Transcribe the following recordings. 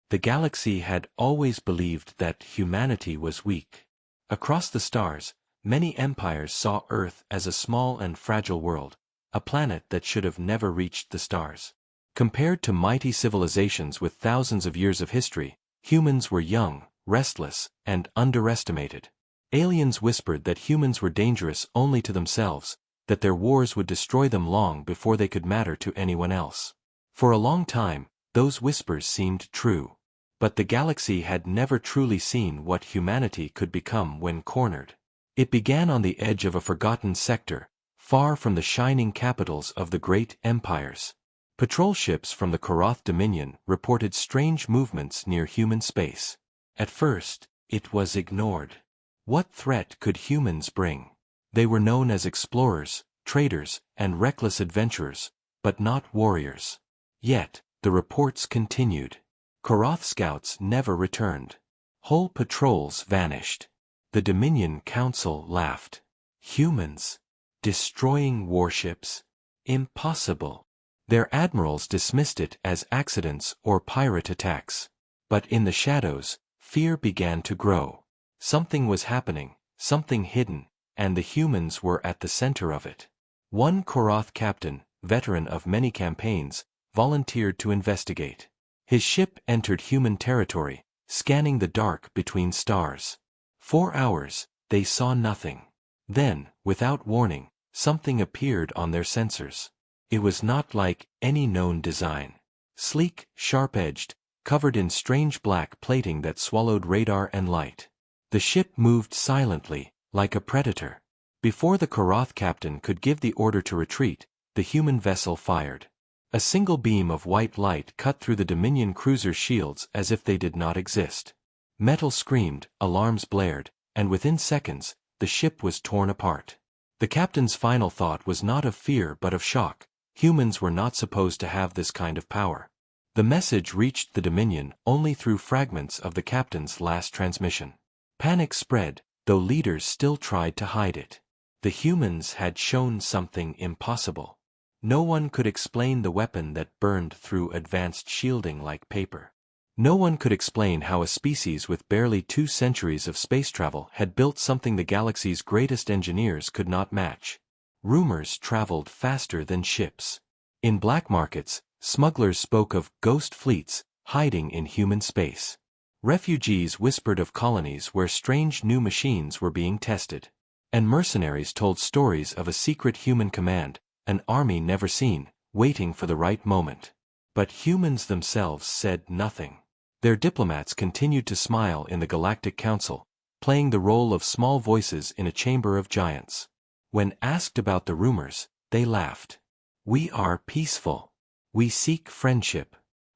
The galaxy had always believed that humanity was weak. Across the stars, many empires saw Earth as a small and fragile world, a planet that should have never reached the stars. Compared to mighty civilizations with thousands of years of history, humans were young, restless, and underestimated. Aliens whispered that humans were dangerous only to themselves, that their wars would destroy them long before they could matter to anyone else. For a long time, those whispers seemed true. But the galaxy had never truly seen what humanity could become when cornered. It began on the edge of a forgotten sector, far from the shining capitals of the great empires. Patrol ships from the Koroth Dominion reported strange movements near human space. At first, it was ignored. What threat could humans bring? They were known as explorers, traders, and reckless adventurers, but not warriors. Yet, the reports continued. Koroth scouts never returned. Whole patrols vanished. The Dominion Council laughed. Humans? Destroying warships? Impossible. Their admirals dismissed it as accidents or pirate attacks. But in the shadows, fear began to grow. Something was happening, something hidden, and the humans were at the center of it. One Koroth captain, veteran of many campaigns, volunteered to investigate. His ship entered human territory, scanning the dark between stars. 4 hours, they saw nothing. Then, without warning, something appeared on their sensors. It was not like any known design. Sleek, sharp-edged, covered in strange black plating that swallowed radar and light. The ship moved silently, like a predator. Before the Koroth captain could give the order to retreat, the human vessel fired. A single beam of white light cut through the Dominion cruiser's shields as if they did not exist. Metal screamed, alarms blared, and within seconds, the ship was torn apart. The captain's final thought was not of fear but of shock. Humans were not supposed to have this kind of power. The message reached the Dominion only through fragments of the captain's last transmission. Panic spread, though leaders still tried to hide it. The humans had shown something impossible. No one could explain the weapon that burned through advanced shielding like paper. No one could explain how a species with barely 2 centuries of space travel had built something the galaxy's greatest engineers could not match. Rumors traveled faster than ships. In black markets, smugglers spoke of ghost fleets hiding in human space. Refugees whispered of colonies where strange new machines were being tested. And mercenaries told stories of a secret human command, an army never seen, waiting for the right moment. But humans themselves said nothing. Their diplomats continued to smile in the Galactic Council, playing the role of small voices in a chamber of giants. When asked about the rumors, they laughed. "We are peaceful. We seek friendship.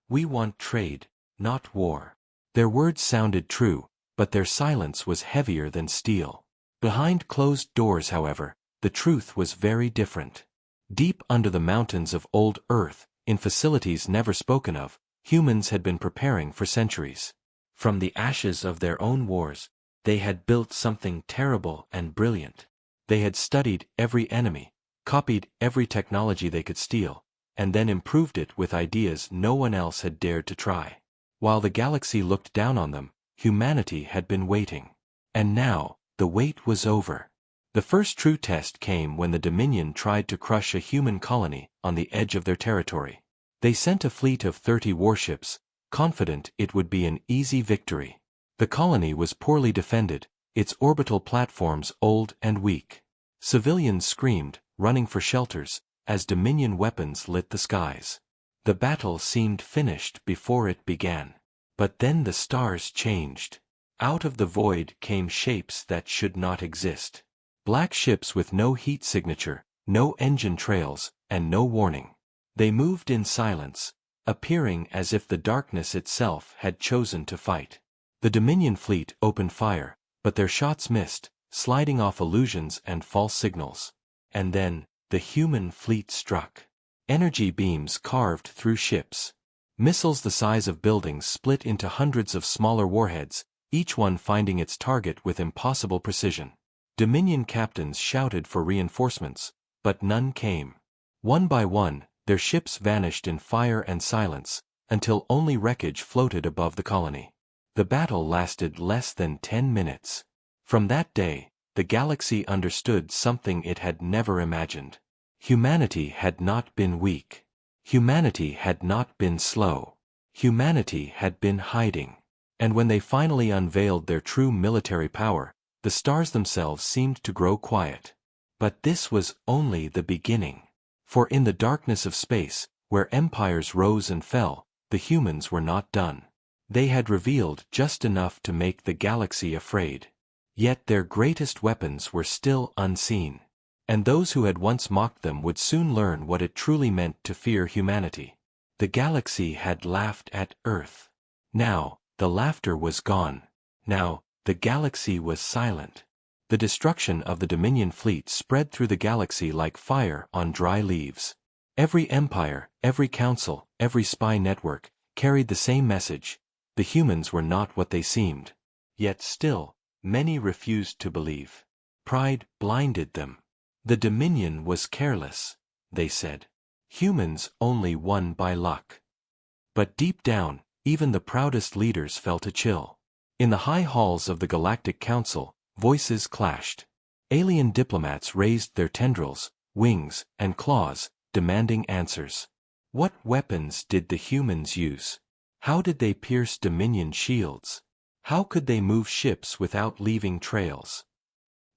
We want trade, not war." Their words sounded true, but their silence was heavier than steel. Behind closed doors, however, the truth was very different. Deep under the mountains of old Earth, in facilities never spoken of, humans had been preparing for centuries. From the ashes of their own wars, they had built something terrible and brilliant. They had studied every enemy, copied every technology they could steal, and then improved it with ideas no one else had dared to try. While the galaxy looked down on them, humanity had been waiting. And now, the wait was over. The first true test came when the Dominion tried to crush a human colony on the edge of their territory. They sent a fleet of 30 warships, confident it would be an easy victory. The colony was poorly defended, its orbital platforms old and weak. Civilians screamed, running for shelters, as Dominion weapons lit the skies. The battle seemed finished before it began. But then the stars changed. Out of the void came shapes that should not exist. Black ships with no heat signature, no engine trails, and no warning. They moved in silence, appearing as if the darkness itself had chosen to fight. The Dominion fleet opened fire, but their shots missed, sliding off illusions and false signals. And then, the human fleet struck. Energy beams carved through ships. Missiles the size of buildings split into hundreds of smaller warheads, each one finding its target with impossible precision. Dominion captains shouted for reinforcements, but none came. One by one, their ships vanished in fire and silence, until only wreckage floated above the colony. The battle lasted less than 10 minutes. From that day, the galaxy understood something it had never imagined. Humanity had not been weak. Humanity had not been slow. Humanity had been hiding. And when they finally unveiled their true military power, the stars themselves seemed to grow quiet. But this was only the beginning. For in the darkness of space, where empires rose and fell, the humans were not done. They had revealed just enough to make the galaxy afraid. Yet their greatest weapons were still unseen. And those who had once mocked them would soon learn what it truly meant to fear humanity. The galaxy had laughed at Earth. Now, the laughter was gone. Now, the galaxy was silent. The destruction of the Dominion fleet spread through the galaxy like fire on dry leaves. Every empire, every council, every spy network, carried the same message: the humans were not what they seemed. Yet still, many refused to believe. Pride blinded them. The Dominion was careless, they said. Humans only won by luck. But deep down, even the proudest leaders felt a chill. In the high halls of the Galactic Council, voices clashed. Alien diplomats raised their tendrils, wings, and claws, demanding answers. What weapons did the humans use? How did they pierce Dominion shields? How could they move ships without leaving trails?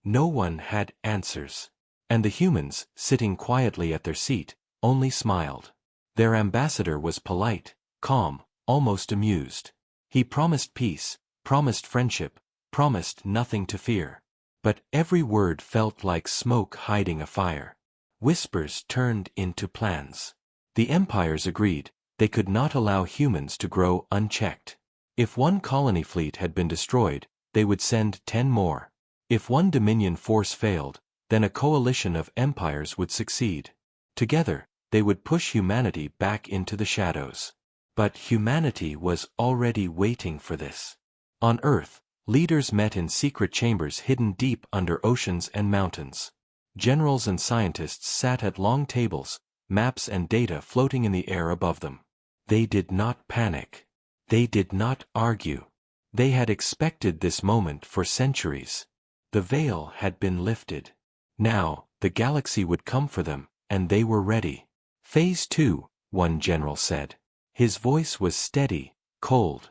No one had answers. And the humans, sitting quietly at their seat, only smiled. Their ambassador was polite, calm, almost amused. He promised peace, promised friendship, promised nothing to fear. But every word felt like smoke hiding a fire. Whispers turned into plans. The empires agreed they could not allow humans to grow unchecked. If one colony fleet had been destroyed, they would send 10 more. If one Dominion force failed, then a coalition of empires would succeed. Together, they would push humanity back into the shadows. But humanity was already waiting for this. On Earth, leaders met in secret chambers hidden deep under oceans and mountains. Generals and scientists sat at long tables, maps and data floating in the air above them. They did not panic. They did not argue. They had expected this moment for centuries. The veil had been lifted. Now, the galaxy would come for them, and they were ready. Phase 2, one general said. His voice was steady, cold.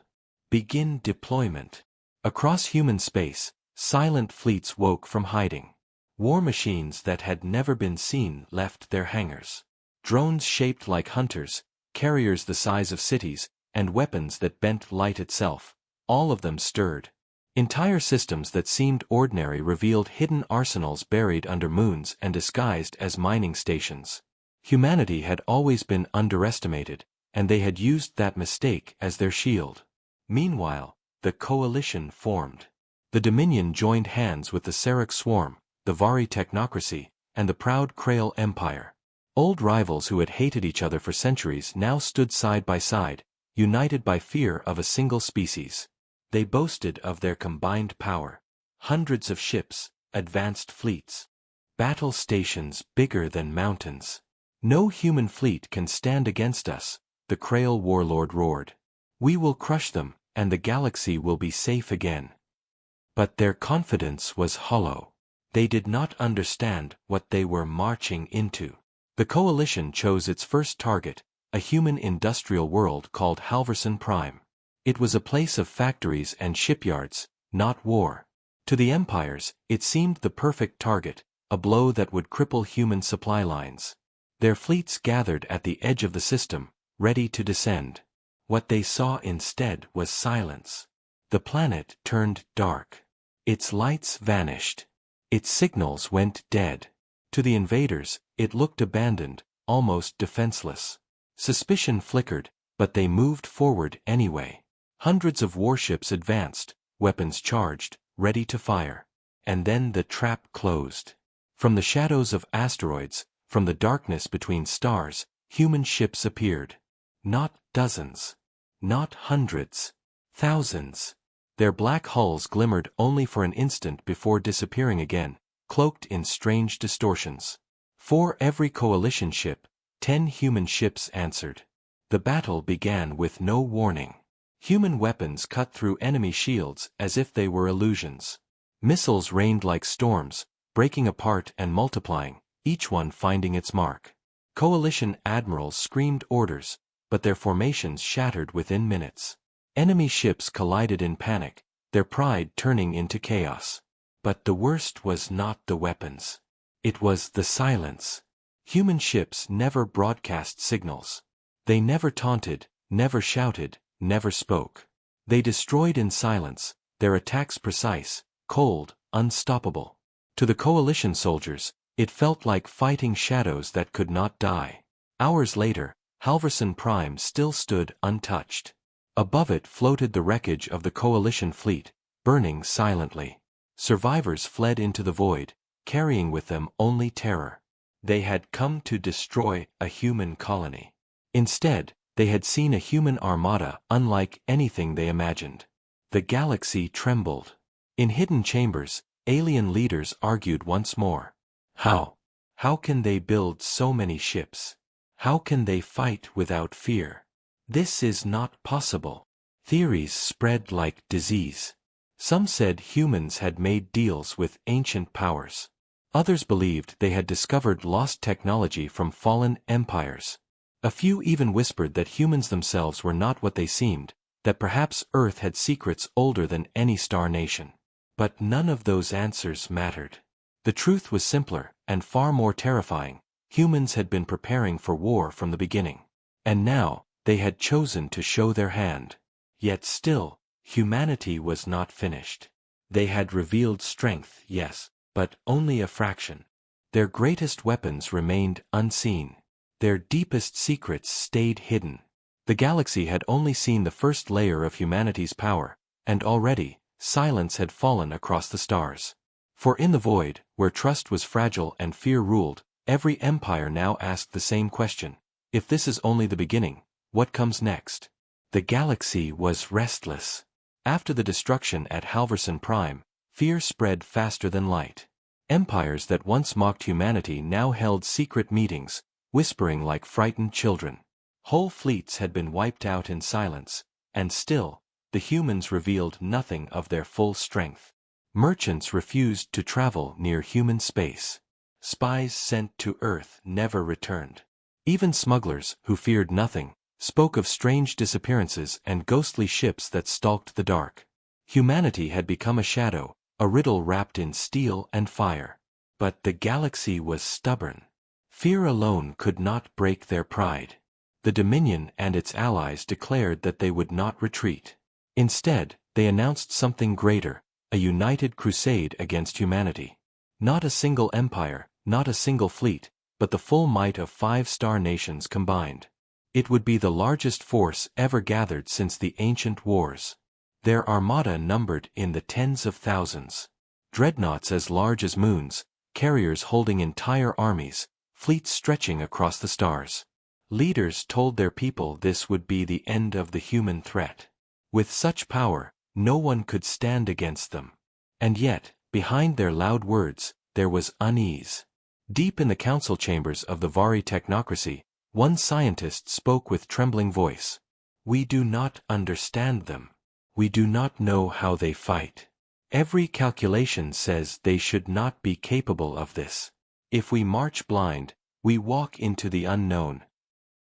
Begin deployment. Across human space, silent fleets woke from hiding. War machines that had never been seen left their hangars. Drones shaped like hunters, carriers the size of cities, and weapons that bent light itself, all of them stirred. Entire systems that seemed ordinary revealed hidden arsenals buried under moons and disguised as mining stations. Humanity had always been underestimated, and they had used that mistake as their shield. Meanwhile, the coalition formed. The Dominion joined hands with the Serach Swarm, the Vari Technocracy, and the proud Krail Empire. Old rivals who had hated each other for centuries now stood side by side, united by fear of a single species. They boasted of their combined power. Hundreds of ships, advanced fleets. Battle stations bigger than mountains. No human fleet can stand against us, the Krail warlord roared. We will crush them, and the galaxy will be safe again. But their confidence was hollow. They did not understand what they were marching into. The coalition chose its first target, a human industrial world called Halverson Prime. It was a place of factories and shipyards, not war. To the empires, it seemed the perfect target, a blow that would cripple human supply lines. Their fleets gathered at the edge of the system, ready to descend. What they saw instead was silence. The planet turned dark. Its lights vanished. Its signals went dead. To the invaders, it looked abandoned, almost defenseless. Suspicion flickered, but they moved forward anyway. Hundreds of warships advanced, weapons charged, ready to fire. And then the trap closed. From the shadows of asteroids, from the darkness between stars, human ships appeared. Not dozens. Not hundreds. Thousands. Their black hulls glimmered only for an instant before disappearing again, cloaked in strange distortions. For every coalition ship, 10 human ships answered. The battle began with no warning. Human weapons cut through enemy shields as if they were illusions. Missiles rained like storms, breaking apart and multiplying, each one finding its mark. Coalition admirals screamed orders, but their formations shattered within minutes. Enemy ships collided in panic, their pride turning into chaos. But the worst was not the weapons. It was the silence. Human ships never broadcast signals. They never taunted, never shouted, never spoke. They destroyed in silence, their attacks precise, cold, unstoppable. To the coalition soldiers, it felt like fighting shadows that could not die. Hours later, Halverson Prime still stood untouched. Above it floated the wreckage of the coalition fleet, burning silently. Survivors fled into the void, carrying with them only terror. They had come to destroy a human colony. Instead, they had seen a human armada unlike anything they imagined. The galaxy trembled. In hidden chambers, alien leaders argued once more. How? How can they build so many ships? How can they fight without fear? This is not possible. Theories spread like disease. Some said humans had made deals with ancient powers. Others believed they had discovered lost technology from fallen empires. A few even whispered that humans themselves were not what they seemed, that perhaps Earth had secrets older than any star nation. But none of those answers mattered. The truth was simpler, and far more terrifying. Humans had been preparing for war from the beginning. And now, they had chosen to show their hand. Yet still, humanity was not finished. They had revealed strength, yes, but only a fraction. Their greatest weapons remained unseen. Their deepest secrets stayed hidden. The galaxy had only seen the first layer of humanity's power, and already, silence had fallen across the stars. For in the void, where trust was fragile and fear ruled, every empire now asked the same question. If this is only the beginning, what comes next? The galaxy was restless. After the destruction at Halverson Prime, fear spread faster than light. Empires that once mocked humanity now held secret meetings, whispering like frightened children. Whole fleets had been wiped out in silence, and still, the humans revealed nothing of their full strength. Merchants refused to travel near human space. Spies sent to Earth never returned. Even smugglers, who feared nothing, spoke of strange disappearances and ghostly ships that stalked the dark. Humanity had become a shadow, a riddle wrapped in steel and fire. But the galaxy was stubborn. Fear alone could not break their pride. The Dominion and its allies declared that they would not retreat. Instead, they announced something greater, a united crusade against humanity. Not a single empire, not a single fleet, but the full might of 5-star nations combined. It would be the largest force ever gathered since the ancient wars. Their armada numbered in the tens of thousands. Dreadnoughts as large as moons, carriers holding entire armies, fleets stretching across the stars. Leaders told their people this would be the end of the human threat. With such power, no one could stand against them. And yet, behind their loud words, there was unease. Deep in the council chambers of the Vari technocracy, one scientist spoke with trembling voice. We do not understand them. We do not know how they fight. Every calculation says they should not be capable of this. If we march blind, we walk into the unknown.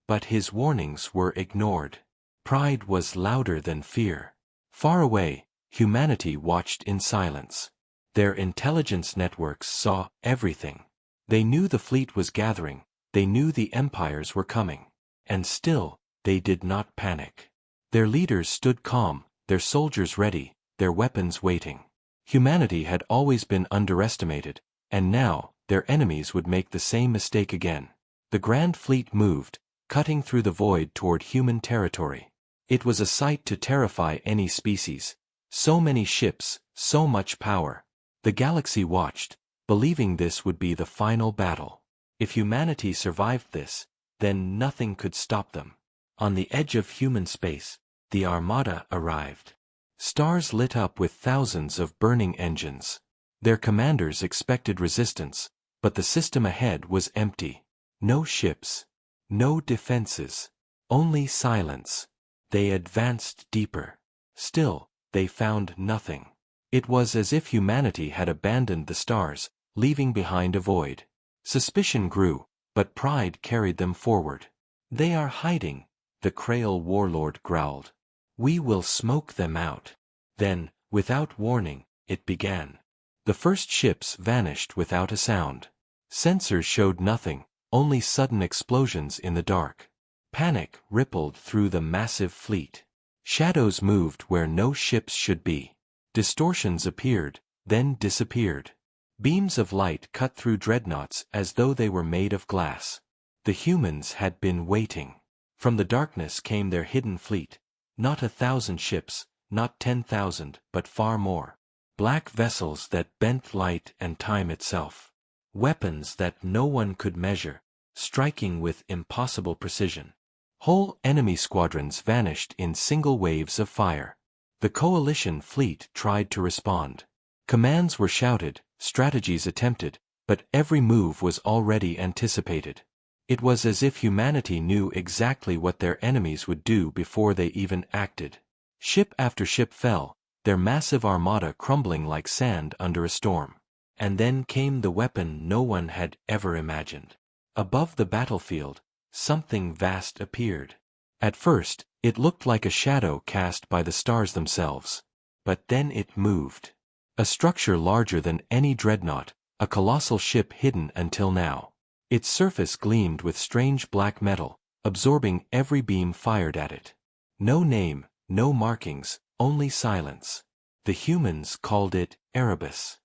But his warnings were ignored. Pride was louder than fear. Far away, humanity watched in silence. Their intelligence networks saw everything. They knew the fleet was gathering, they knew the empires were coming. And still, they did not panic. Their leaders stood calm, their soldiers ready, their weapons waiting. Humanity had always been underestimated, and now, their enemies would make the same mistake again. The Grand Fleet moved, cutting through the void toward human territory. It was a sight to terrify any species. So many ships, so much power. The galaxy watched, believing this would be the final battle. If humanity survived this, then nothing could stop them. On the edge of human space, the Armada arrived. Stars lit up with thousands of burning engines. Their commanders expected resistance, but the system ahead was empty. No ships. No defenses. Only silence. They advanced deeper. Still, they found nothing. It was as if humanity had abandoned the stars, leaving behind a void. Suspicion grew, but pride carried them forward. "They are hiding," the Krail warlord growled. "We will smoke them out." Then, without warning, it began. The first ships vanished without a sound. Sensors showed nothing, only sudden explosions in the dark. Panic rippled through the massive fleet. Shadows moved where no ships should be. Distortions appeared, then disappeared. Beams of light cut through dreadnoughts as though they were made of glass. The humans had been waiting. From the darkness came their hidden fleet. Not 1,000 ships, not 10,000, but far more. Black vessels that bent light and time itself. Weapons that no one could measure, striking with impossible precision. Whole enemy squadrons vanished in single waves of fire. The coalition fleet tried to respond. Commands were shouted, strategies attempted, but every move was already anticipated. It was as if humanity knew exactly what their enemies would do before they even acted. Ship after ship fell, their massive armada crumbling like sand under a storm. And then came the weapon no one had ever imagined. Above the battlefield, something vast appeared. At first, it looked like a shadow cast by the stars themselves. But then it moved. A structure larger than any dreadnought, a colossal ship hidden until now. Its surface gleamed with strange black metal, absorbing every beam fired at it. No name, no markings, only silence. The humans called it Erebus.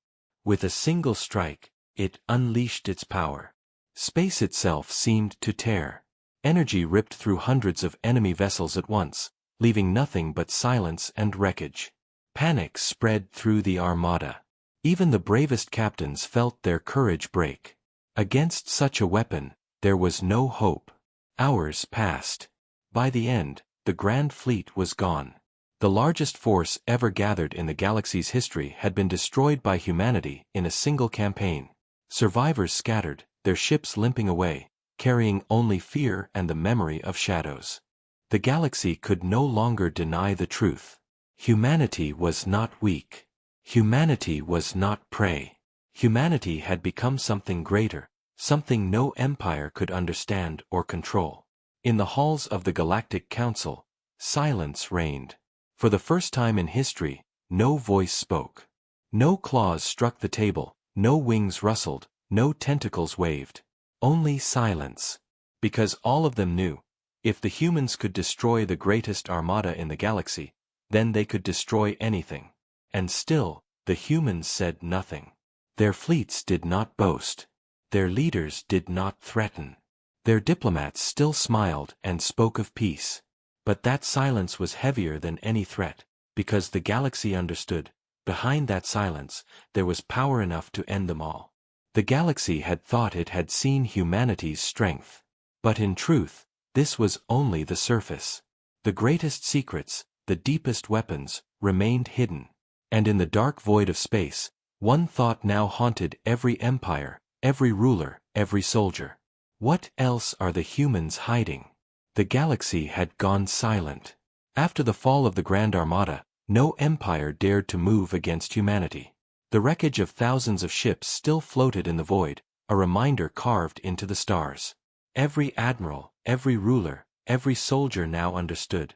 With a single strike, it unleashed its power. Space itself seemed to tear. Energy ripped through hundreds of enemy vessels at once, leaving nothing but silence and wreckage. Panic spread through the armada. Even the bravest captains felt their courage break. Against such a weapon, there was no hope. Hours passed. By the end, the Grand Fleet was gone. The largest force ever gathered in the galaxy's history had been destroyed by humanity in a single campaign. Survivors scattered, their ships limping away, carrying only fear and the memory of shadows. The galaxy could no longer deny the truth. Humanity was not weak. Humanity was not prey. Humanity had become something greater, something no empire could understand or control. In the halls of the Galactic Council, silence reigned. For the first time in history, no voice spoke. No claws struck the table, no wings rustled, no tentacles waved. Only silence. Because all of them knew, if the humans could destroy the greatest armada in the galaxy, then they could destroy anything. And still, the humans said nothing. Their fleets did not boast. Their leaders did not threaten. Their diplomats still smiled and spoke of peace. But that silence was heavier than any threat, because the galaxy understood, behind that silence, there was power enough to end them all. The galaxy had thought it had seen humanity's strength. But in truth, this was only the surface. The greatest secrets, the deepest weapons, remained hidden. And in the dark void of space, one thought now haunted every empire, every ruler, every soldier. What else are the humans hiding? The galaxy had gone silent. After the fall of the Grand Armada, no empire dared to move against humanity. The wreckage of thousands of ships still floated in the void, a reminder carved into the stars. Every admiral, every ruler, every soldier now understood.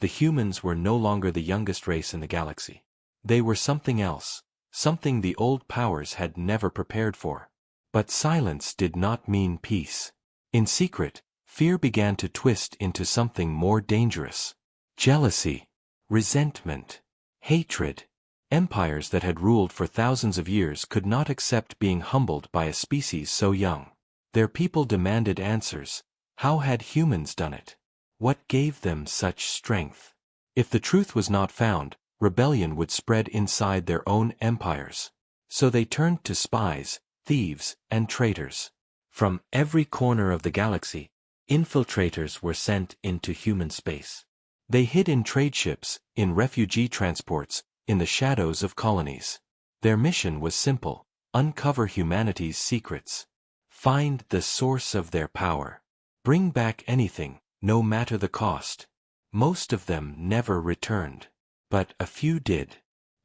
The humans were no longer the youngest race in the galaxy. They were something else, something the old powers had never prepared for. But silence did not mean peace. In secret, fear began to twist into something more dangerous. Jealousy, resentment, hatred. Empires that had ruled for thousands of years could not accept being humbled by a species so young. Their people demanded answers. How had humans done it? What gave them such strength? If the truth was not found, rebellion would spread inside their own empires. So they turned to spies, thieves, and traitors. From every corner of the galaxy, infiltrators were sent into human space. They hid in trade ships, in refugee transports, in the shadows of colonies. Their mission was simple: uncover humanity's secrets. Find the source of their power. Bring back anything, no matter the cost. Most of them never returned. But a few did.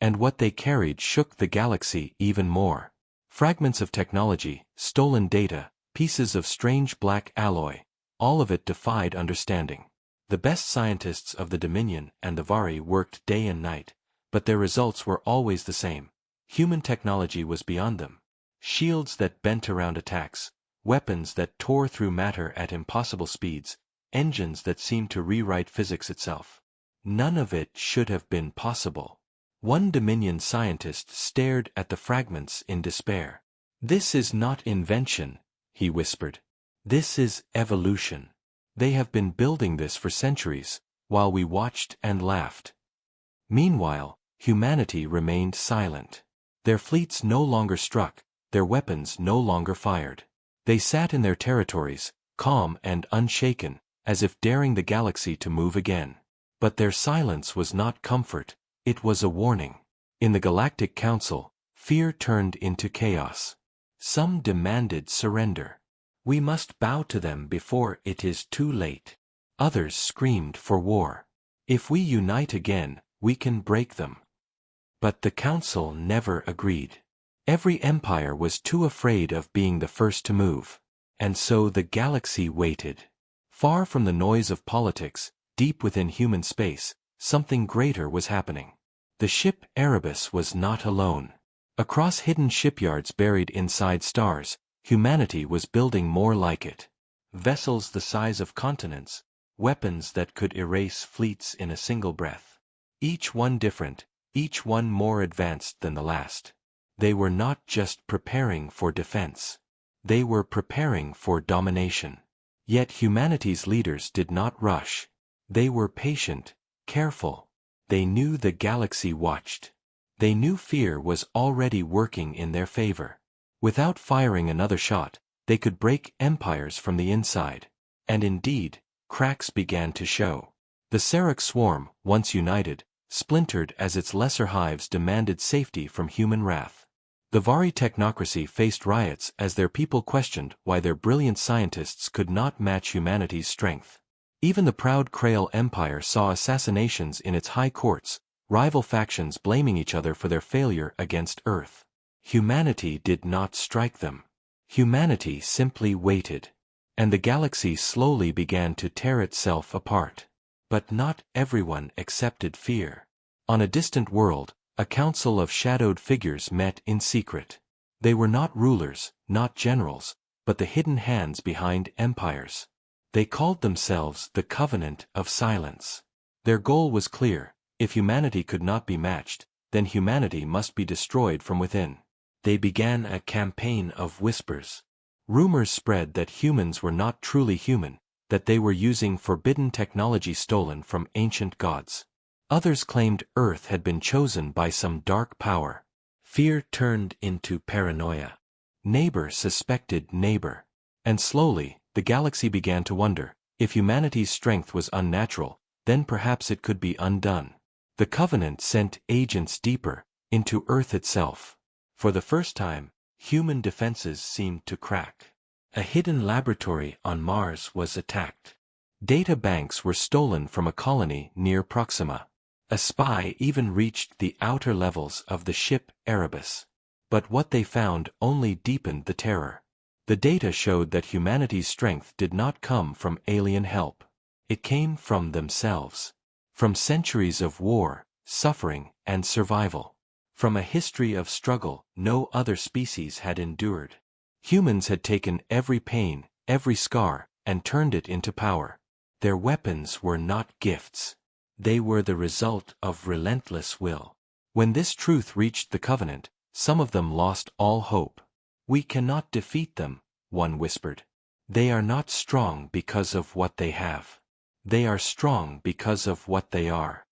And what they carried shook the galaxy even more. Fragments of technology, stolen data, pieces of strange black alloy, all of it defied understanding. The best scientists of the Dominion and the Vari worked day and night, but their results were always the same. Human technology was beyond them. Shields that bent around attacks, weapons that tore through matter at impossible speeds, engines that seemed to rewrite physics itself. None of it should have been possible. One Dominion scientist stared at the fragments in despair. "This is not invention," he whispered. "This is evolution. They have been building this for centuries, while we watched and laughed." Meanwhile, humanity remained silent. Their fleets no longer struck, their weapons no longer fired. They sat in their territories, calm and unshaken, as if daring the galaxy to move again. But their silence was not comfort, it was a warning. In the Galactic Council, fear turned into chaos. Some demanded surrender. "We must bow to them before it is too late." Others screamed for war. "If we unite again, we can break them." But the Council never agreed. Every empire was too afraid of being the first to move. And so the galaxy waited. Far from the noise of politics, deep within human space, something greater was happening. The ship Erebus was not alone. Across hidden shipyards buried inside stars, humanity was building more like it. Vessels the size of continents, weapons that could erase fleets in a single breath. Each one different, each one more advanced than the last. They were not just preparing for defense. They were preparing for domination. Yet humanity's leaders did not rush. They were patient, careful. They knew the galaxy watched. They knew fear was already working in their favor. Without firing another shot, they could break empires from the inside. And indeed, cracks began to show. The Seraph swarm, once united, splintered as its lesser hives demanded safety from human wrath. The Vari technocracy faced riots as their people questioned why their brilliant scientists could not match humanity's strength. Even the proud Krail Empire saw assassinations in its high courts, rival factions blaming each other for their failure against Earth. Humanity did not strike them. Humanity simply waited. And the galaxy slowly began to tear itself apart. But not everyone accepted fear. On a distant world, a council of shadowed figures met in secret. They were not rulers, not generals, but the hidden hands behind empires. They called themselves the Covenant of Silence. Their goal was clear: if humanity could not be matched, then humanity must be destroyed from within. They began a campaign of whispers. Rumors spread that humans were not truly human, that they were using forbidden technology stolen from ancient gods. Others claimed Earth had been chosen by some dark power. Fear turned into paranoia. Neighbor suspected neighbor. And slowly, the galaxy began to wonder, if humanity's strength was unnatural, then perhaps it could be undone. The Covenant sent agents deeper, into Earth itself. For the first time, human defenses seemed to crack. A hidden laboratory on Mars was attacked. Data banks were stolen from a colony near Proxima. A spy even reached the outer levels of the ship Erebus. But what they found only deepened the terror. The data showed that humanity's strength did not come from alien help. It came from themselves. From centuries of war, suffering, and survival. From a history of struggle no other species had endured. Humans had taken every pain, every scar, and turned it into power. Their weapons were not gifts. They were the result of relentless will. When this truth reached the Covenant, some of them lost all hope. "We cannot defeat them," one whispered. "They are not strong because of what they have. They are strong because of what they are."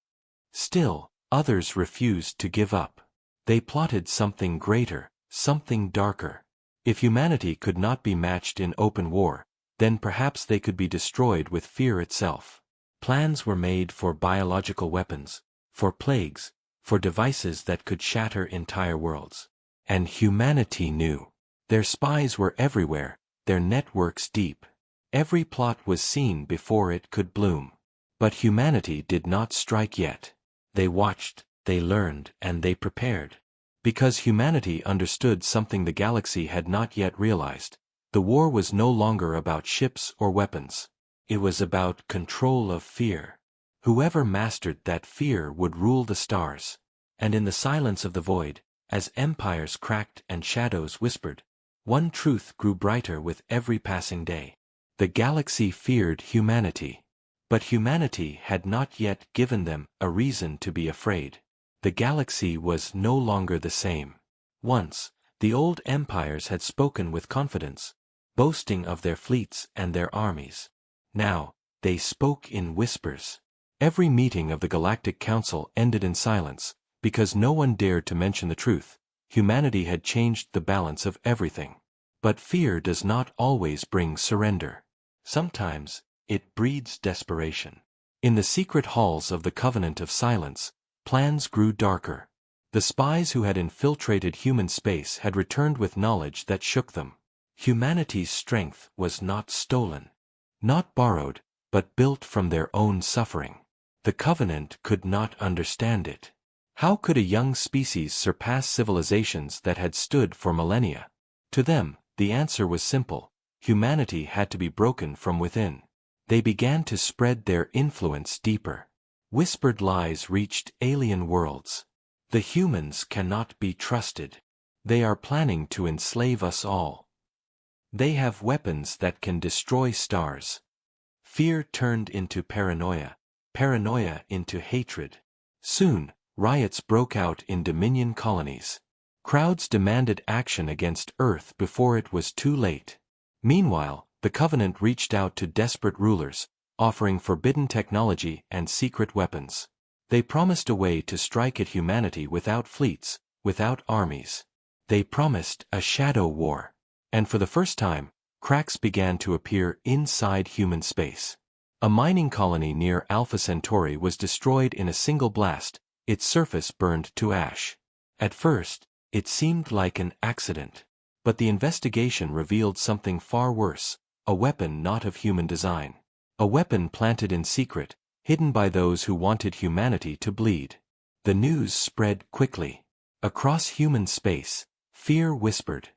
Still, others refused to give up. They plotted something greater, something darker. If humanity could not be matched in open war, then perhaps they could be destroyed with fear itself. Plans were made for biological weapons, for plagues, for devices that could shatter entire worlds. And humanity knew. Their spies were everywhere, their networks deep. Every plot was seen before it could bloom. But humanity did not strike yet. They watched, they learned, and they prepared. Because humanity understood something the galaxy had not yet realized. The war was no longer about ships or weapons. It was about control of fear. Whoever mastered that fear would rule the stars. And in the silence of the void, as empires cracked and shadows whispered, one truth grew brighter with every passing day. The galaxy feared humanity. But humanity had not yet given them a reason to be afraid. The galaxy was no longer the same. Once, the old empires had spoken with confidence, boasting of their fleets and their armies. Now, they spoke in whispers. Every meeting of the Galactic Council ended in silence, because no one dared to mention the truth. Humanity had changed the balance of everything. But fear does not always bring surrender. Sometimes, it breeds desperation. In the secret halls of the Covenant of Silence, plans grew darker. The spies who had infiltrated human space had returned with knowledge that shook them. Humanity's strength was not stolen, not borrowed, but built from their own suffering. The Covenant could not understand it. How could a young species surpass civilizations that had stood for millennia? To them, the answer was simple. Humanity had to be broken from within. They began to spread their influence deeper. Whispered lies reached alien worlds. The humans cannot be trusted. They are planning to enslave us all. They have weapons that can destroy stars. Fear turned into paranoia, paranoia into hatred. Soon, riots broke out in Dominion colonies. Crowds demanded action against Earth before it was too late. Meanwhile, the Covenant reached out to desperate rulers, offering forbidden technology and secret weapons. They promised a way to strike at humanity without fleets, without armies. They promised a shadow war. And for the first time, cracks began to appear inside human space. A mining colony near Alpha Centauri was destroyed in a single blast, its surface burned to ash. At first, it seemed like an accident. But the investigation revealed something far worse, a weapon not of human design. A weapon planted in secret, hidden by those who wanted humanity to bleed. The news spread quickly. Across human space, fear whispered.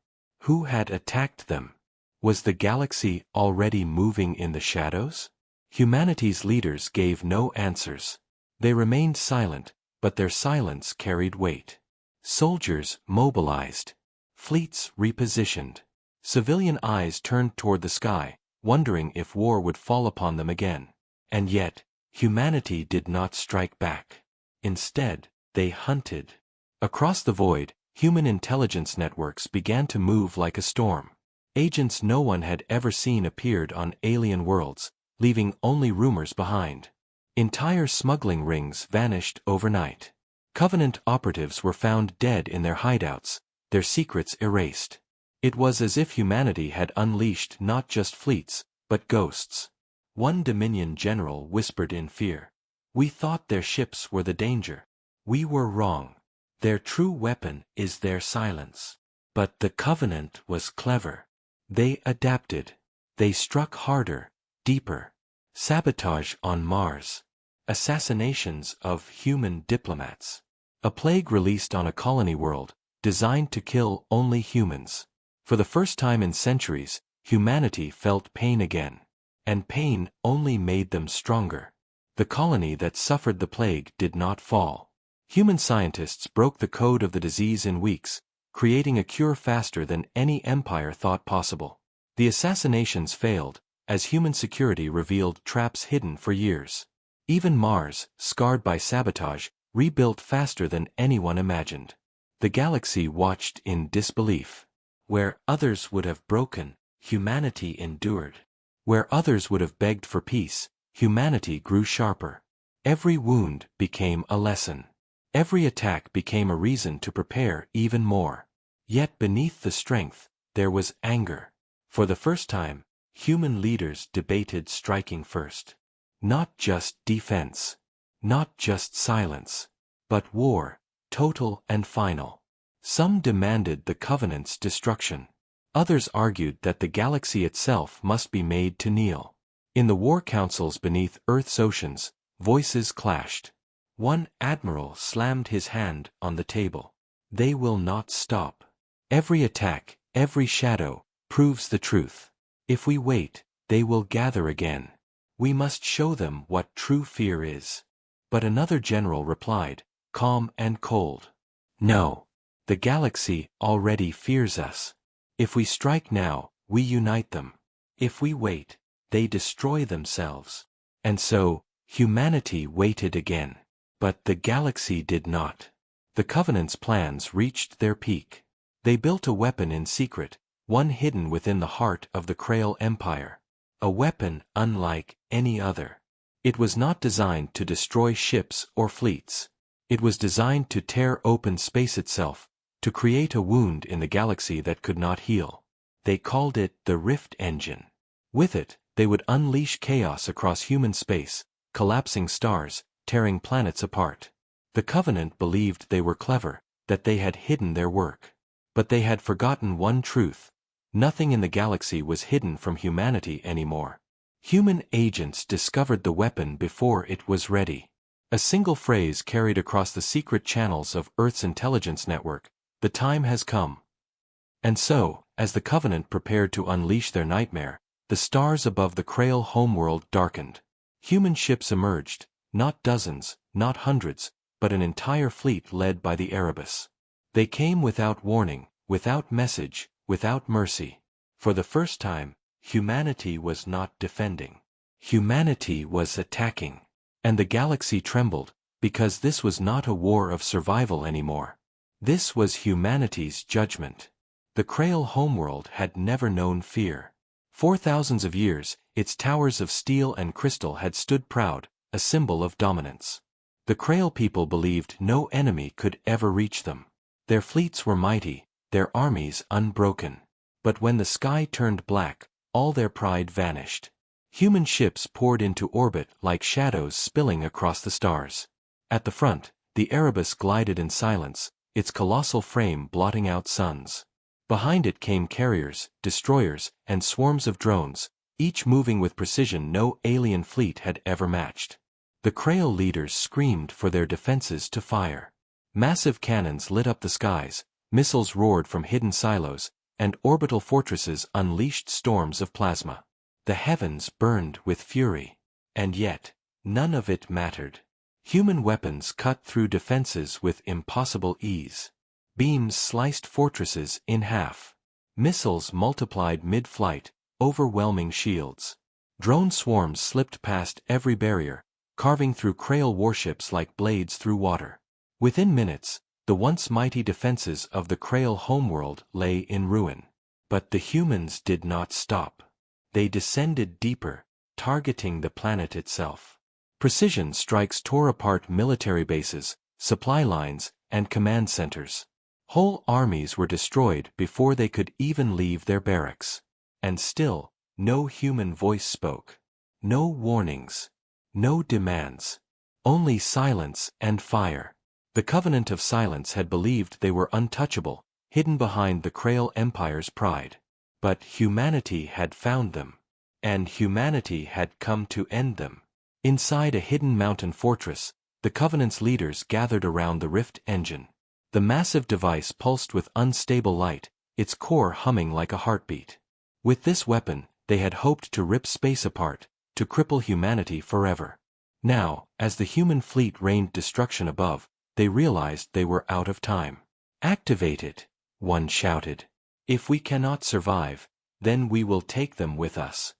Who had attacked them? Was the galaxy already moving in the shadows? Humanity's leaders gave no answers. They remained silent, but their silence carried weight. Soldiers mobilized. Fleets repositioned. Civilian eyes turned toward the sky, wondering if war would fall upon them again. And yet, humanity did not strike back. Instead, they hunted. Across the void, human intelligence networks began to move like a storm. Agents no one had ever seen appeared on alien worlds, leaving only rumors behind. Entire smuggling rings vanished overnight. Covenant operatives were found dead in their hideouts, their secrets erased. It was as if humanity had unleashed not just fleets, but ghosts. One Dominion general whispered in fear. "We thought their ships were the danger. We were wrong. Their true weapon is their silence." But the Covenant was clever. They adapted. They struck harder, deeper. Sabotage on Mars. Assassinations of human diplomats. A plague released on a colony world, designed to kill only humans. For the first time in centuries, humanity felt pain again. And pain only made them stronger. The colony that suffered the plague did not fall. Human scientists broke the code of the disease in weeks, creating a cure faster than any empire thought possible. The assassinations failed, as human security revealed traps hidden for years. Even Mars, scarred by sabotage, rebuilt faster than anyone imagined. The galaxy watched in disbelief. Where others would have broken, humanity endured. Where others would have begged for peace, humanity grew sharper. Every wound became a lesson. Every attack became a reason to prepare even more. Yet beneath the strength, there was anger. For the first time, human leaders debated striking first. Not just defense. Not just silence. But war, total and final. Some demanded the Covenant's destruction. Others argued that the galaxy itself must be made to kneel. In the war councils beneath Earth's oceans, voices clashed. One admiral slammed his hand on the table. They will not stop. Every attack, every shadow, proves the truth. If we wait, they will gather again. We must show them what true fear is. But another general replied, calm and cold. No. The galaxy already fears us. If we strike now, we unite them. If we wait, they destroy themselves. And so, humanity waited again. But the galaxy did not. The Covenant's plans reached their peak. They built a weapon in secret, one hidden within the heart of the Krail Empire. A weapon unlike any other. It was not designed to destroy ships or fleets. It was designed to tear open space itself, to create a wound in the galaxy that could not heal. They called it the Rift Engine. With it, they would unleash chaos across human space, collapsing stars, tearing planets apart. The Covenant believed they were clever, that they had hidden their work. But they had forgotten one truth. Nothing in the galaxy was hidden from humanity anymore. Human agents discovered the weapon before it was ready. A single phrase carried across the secret channels of Earth's intelligence network, "The time has come." And so, as the Covenant prepared to unleash their nightmare, the stars above the Krail homeworld darkened. Human ships emerged, not dozens, not hundreds, but an entire fleet led by the Erebus. They came without warning, without message, without mercy. For the first time, humanity was not defending. Humanity was attacking. And the galaxy trembled, because this was not a war of survival anymore. This was humanity's judgment. The Krail homeworld had never known fear. For thousands of years, its towers of steel and crystal had stood proud, a symbol of dominance. The Krail people believed no enemy could ever reach them. Their fleets were mighty, their armies unbroken. But when the sky turned black, all their pride vanished. Human ships poured into orbit like shadows spilling across the stars. At the front, the Erebus glided in silence, its colossal frame blotting out suns. Behind it came carriers, destroyers, and swarms of drones, each moving with precision no alien fleet had ever matched. The Krail leaders screamed for their defenses to fire. Massive cannons lit up the skies, missiles roared from hidden silos, and orbital fortresses unleashed storms of plasma. The heavens burned with fury. And yet, none of it mattered. Human weapons cut through defenses with impossible ease. Beams sliced fortresses in half. Missiles multiplied mid-flight, overwhelming shields. Drone swarms slipped past every barrier, carving through Krail warships like blades through water. Within minutes, the once mighty defenses of the Krail homeworld lay in ruin. But the humans did not stop. They descended deeper, targeting the planet itself. Precision strikes tore apart military bases, supply lines, and command centers. Whole armies were destroyed before they could even leave their barracks. And still, no human voice spoke. No warnings. No demands. Only silence and fire. The Covenant of Silence had believed they were untouchable, hidden behind the Krail Empire's pride. But humanity had found them. And humanity had come to end them. Inside a hidden mountain fortress, the Covenant's leaders gathered around the Rift Engine. The massive device pulsed with unstable light, its core humming like a heartbeat. With this weapon, they had hoped to rip space apart, to cripple humanity forever. Now, as the human fleet rained destruction above, they realized they were out of time. "Activate it," one shouted. "If we cannot survive, then we will take them with us."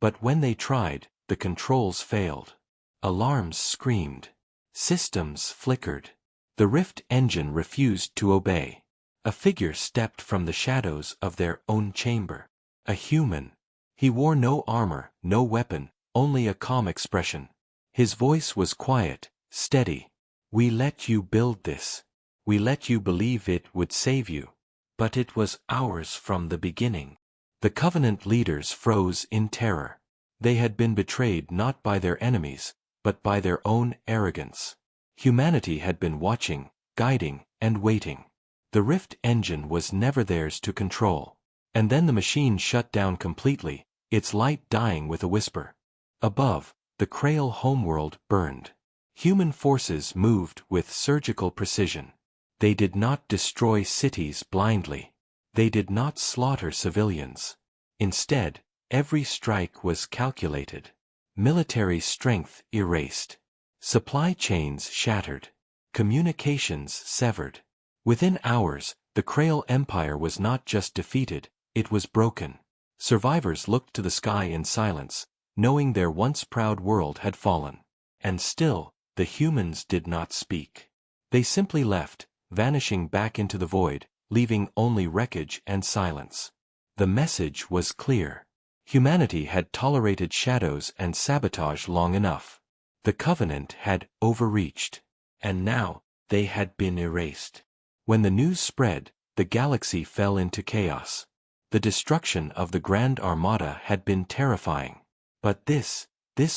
But when they tried, the controls failed. Alarms screamed. Systems flickered. The Rift Engine refused to obey. A figure stepped from the shadows of their own chamber. A human. He wore no armor, no weapon, only a calm expression. His voice was quiet, steady. "We let you build this. We let you believe it would save you. But it was ours from the beginning." The Covenant leaders froze in terror. They had been betrayed not by their enemies, but by their own arrogance. Humanity had been watching, guiding, and waiting. The Rift Engine was never theirs to control. And then the machine shut down completely, its light dying with a whisper. Above, the Krail homeworld burned. Human forces moved with surgical precision. They did not destroy cities blindly. They did not slaughter civilians. Instead, every strike was calculated. Military strength erased. Supply chains shattered. Communications severed. Within hours, the Krail Empire was not just defeated, it was broken. Survivors looked to the sky in silence, knowing their once proud world had fallen. And still, the humans did not speak. They simply left, vanishing back into the void, leaving only wreckage and silence. The message was clear. Humanity had tolerated shadows and sabotage long enough. The Covenant had overreached. And now, they had been erased. When the news spread, the galaxy fell into chaos. The destruction of the Grand Armada had been terrifying. But this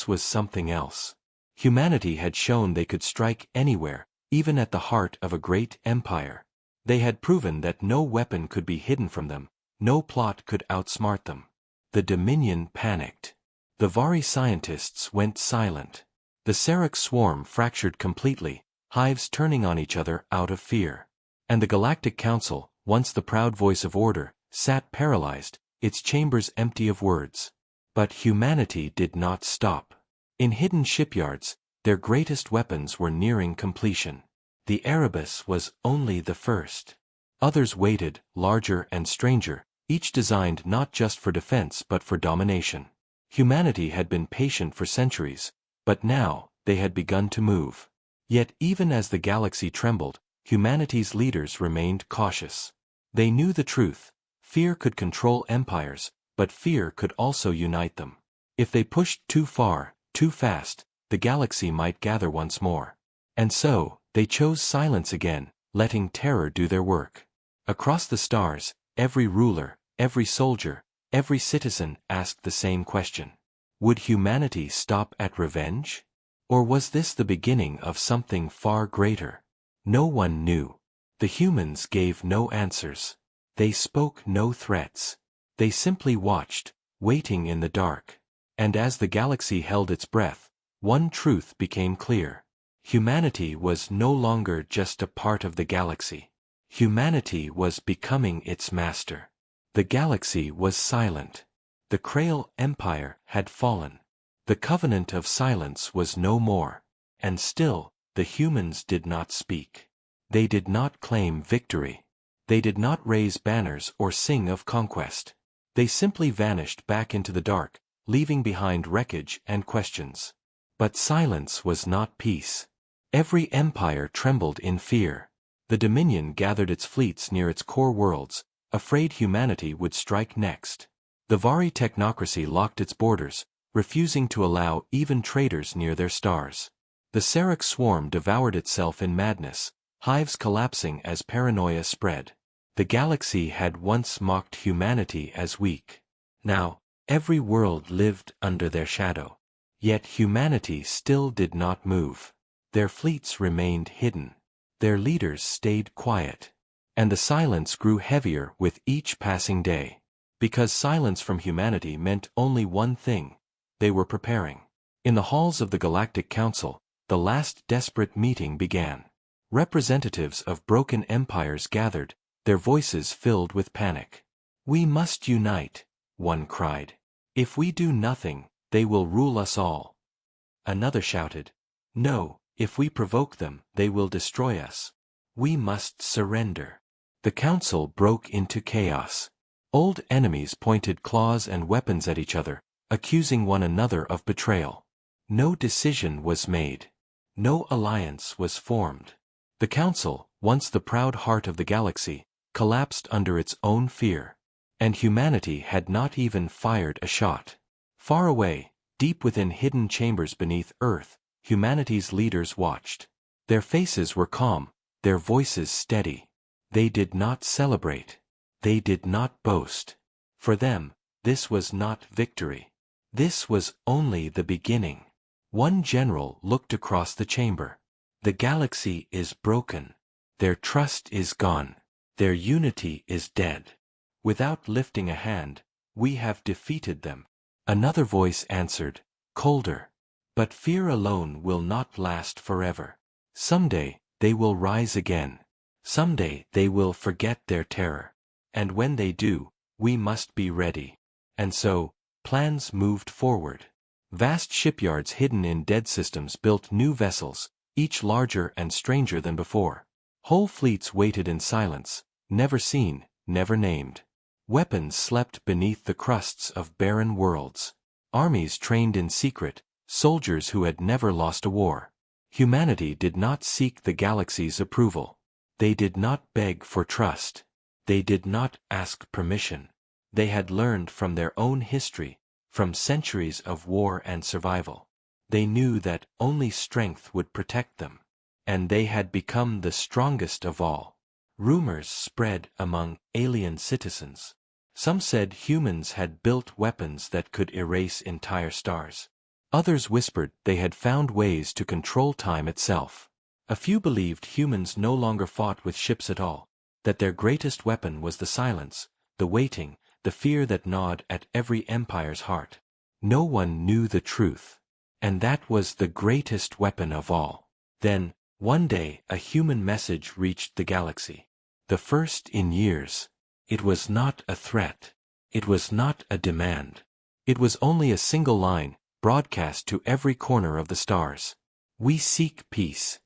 was something else. Humanity had shown they could strike anywhere, even at the heart of a great empire. They had proven that no weapon could be hidden from them, no plot could outsmart them. The Dominion panicked. The Vari scientists went silent. The Seraph swarm fractured completely, hives turning on each other out of fear. And the Galactic Council, once the proud voice of order, sat paralyzed, its chambers empty of words. But humanity did not stop. In hidden shipyards, their greatest weapons were nearing completion. The Erebus was only the first. Others waited, larger and stranger, each designed not just for defense but for domination. Humanity had been patient for centuries, but now, they had begun to move. Yet even as the galaxy trembled, humanity's leaders remained cautious. They knew the truth. Fear could control empires, but fear could also unite them. If they pushed too far, too fast, the galaxy might gather once more. And so, they chose silence again, letting terror do their work. Across the stars, every ruler, every soldier, every citizen asked the same question. Would humanity stop at revenge? Or was this the beginning of something far greater? No one knew. The humans gave no answers. They spoke no threats. They simply watched, waiting in the dark. And as the galaxy held its breath, one truth became clear. Humanity was no longer just a part of the galaxy. Humanity was becoming its master. The galaxy was silent. The Krail Empire had fallen. The Covenant of Silence was no more. And still, the humans did not speak. They did not claim victory. They did not raise banners or sing of conquest. They simply vanished back into the dark, leaving behind wreckage and questions. But silence was not peace. Every empire trembled in fear. The Dominion gathered its fleets near its core worlds, afraid humanity would strike next. The Vari technocracy locked its borders, refusing to allow even traders near their stars. The Seraph swarm devoured itself in madness, hives collapsing as paranoia spread. The galaxy had once mocked humanity as weak. Now, every world lived under their shadow. Yet humanity still did not move. Their fleets remained hidden. Their leaders stayed quiet. And the silence grew heavier with each passing day. Because silence from humanity meant only one thing: they were preparing. In the halls of the Galactic Council, the last desperate meeting began. Representatives of broken empires gathered, their voices filled with panic. "We must unite," one cried. "If we do nothing, they will rule us all." Another shouted, "No, if we provoke them, they will destroy us. We must surrender." The council broke into chaos. Old enemies pointed claws and weapons at each other, accusing one another of betrayal. No decision was made. No alliance was formed. The council, once the proud heart of the galaxy, collapsed under its own fear. And humanity had not even fired a shot. Far away, deep within hidden chambers beneath Earth, humanity's leaders watched. Their faces were calm, their voices steady. They did not celebrate. They did not boast. For them, this was not victory. This was only the beginning. One general looked across the chamber. "The galaxy is broken. Their trust is gone. Their unity is dead. Without lifting a hand, we have defeated them. Another voice answered, colder. But fear alone will not last forever. Someday, they will rise again. Someday they will forget their terror. And when they do, we must be ready. And so, plans moved forward. Vast shipyards hidden in dead systems built new vessels, each larger and stranger than before. Whole fleets waited in silence, never seen, never named. Weapons slept beneath the crusts of barren worlds. Armies trained in secret, soldiers who had never lost a war. Humanity did not seek the galaxy's approval. They did not beg for trust. They did not ask permission. They had learned from their own history, from centuries of war and survival. They knew that only strength would protect them. And they had become the strongest of all. Rumors spread among alien citizens. Some said humans had built weapons that could erase entire stars. Others whispered they had found ways to control time itself. A few believed humans no longer fought with ships at all, that their greatest weapon was the silence, the waiting, the fear that gnawed at every empire's heart. No one knew the truth. And that was the greatest weapon of all. Then, one day, a human message reached the galaxy. The first in years. It was not a threat. It was not a demand. It was only a single line, broadcast to every corner of the stars. We seek peace.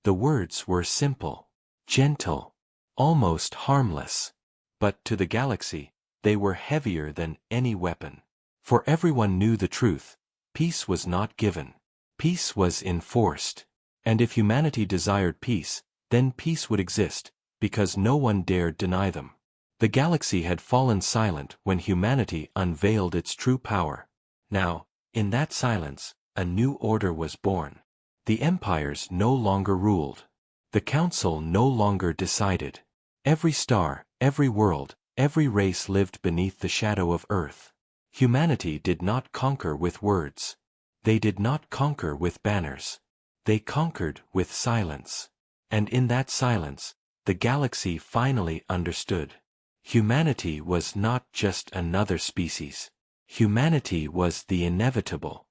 The words were simple, gentle, almost harmless. But to the galaxy, they were heavier than any weapon. For everyone knew the truth. Peace was not given. Peace was enforced. And if humanity desired peace, then peace would exist, because no one dared deny them. The galaxy had fallen silent when humanity unveiled its true power. Now, in that silence, a new order was born. The empires no longer ruled. The council no longer decided. Every star, every world, every race lived beneath the shadow of Earth. Humanity did not conquer with words. They did not conquer with banners. They conquered with silence. And in that silence, the galaxy finally understood. Humanity was not just another species. Humanity was the inevitable.